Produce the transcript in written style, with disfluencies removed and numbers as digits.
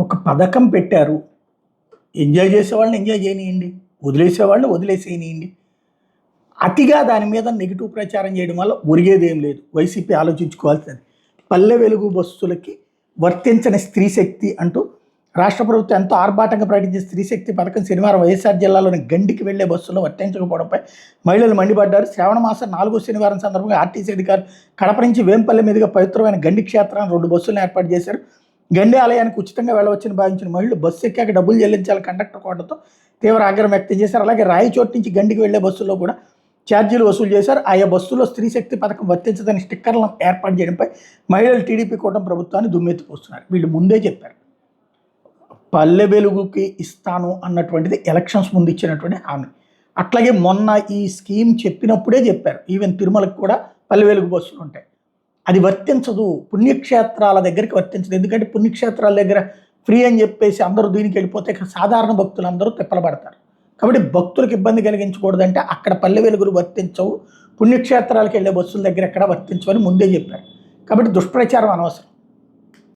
ఒక పథకం పెట్టారు. ఎంజాయ్ చేసేవాళ్ళని ఎంజాయ్ చేయనీయండి. వదిలేసేవాళ్ళని వదిలేసేయనీయండి. అతిగా దాని మీద నెగెటివ్ ప్రచారం చేయడం వల్ల ఒరిగేదేం లేదు. వైసీపీ ఆలోచించుకోవాల్సింది. పల్లె వెలుగు బస్సులకి వర్తించని స్త్రీ శక్తి అంటూ రాష్ట్ర ప్రభుత్వం ఎంతో ఆర్భాటంగా ప్రకటించిన స్త్రీ శక్తి పథకం శనివారం వైఎస్ఆర్ జిల్లాలోని గండికి వెళ్లే బస్సుల్లో వర్తించకపోవడంపై మహిళలు మండిపడ్డారు. శ్రావణ మాసం 4వ శనివారం సందర్భంగా ఆర్టీసీ అధికారులు కడప నుంచి వేంపల్లి మీదుగా పవిత్రమైన గండి క్షేత్రాన్ని 2 బస్సులను ఏర్పాటు చేశారు. గండి ఆలయానికి ఉచితంగా వెళ్ళవచ్చని భావించిన మహిళలు బస్సు ఎక్కాక డబ్బులు చెల్లించాలి కండక్టర్ కోటతో తీవ్ర ఆగ్రహం వ్యక్తం చేశారు. అలాగే రాయచోటు నుంచి గండికి వెళ్లే బస్సుల్లో కూడా ఛార్జీలు వసూలు చేశారు. ఆయా బస్సులో స్త్రీ శక్తి పథకం వర్తించదని స్టిక్కర్లను ఏర్పాటు చేయడంపై మహిళలు టీడీపీ కూటమి ప్రభుత్వాన్ని దుమ్మెత్తిపోస్తున్నారు. వీళ్ళు ముందే చెప్పారు, పల్లె వెలుగుకి ఇస్తాను అన్నటువంటిది ఎలక్షన్స్ ముందు ఇచ్చినటువంటి హామీ. అట్లాగే మొన్న ఈ స్కీమ్ చెప్పినప్పుడే చెప్పారు, ఈవెన్ తిరుమలకు కూడా పల్లె వెలుగు బస్సులు ఉంటాయి. అది వర్తించదు, పుణ్యక్షేత్రాల దగ్గరికి వర్తించదు. ఎందుకంటే పుణ్యక్షేత్రాల దగ్గర ఫ్రీ అని చెప్పేసి అందరూ దీనికి వెళ్ళిపోతే సాధారణ భక్తులు అందరూ తిప్పలబడతారు. కాబట్టి భక్తులకు ఇబ్బంది కలిగించకూడదంటే అక్కడ పల్లె వెలుగులు వర్తించవు, పుణ్యక్షేత్రాలకు వెళ్ళే బస్సుల దగ్గర ఎక్కడ వర్తించవని ముందే చెప్పారు. కాబట్టి దుష్ప్రచారం అనవసరం.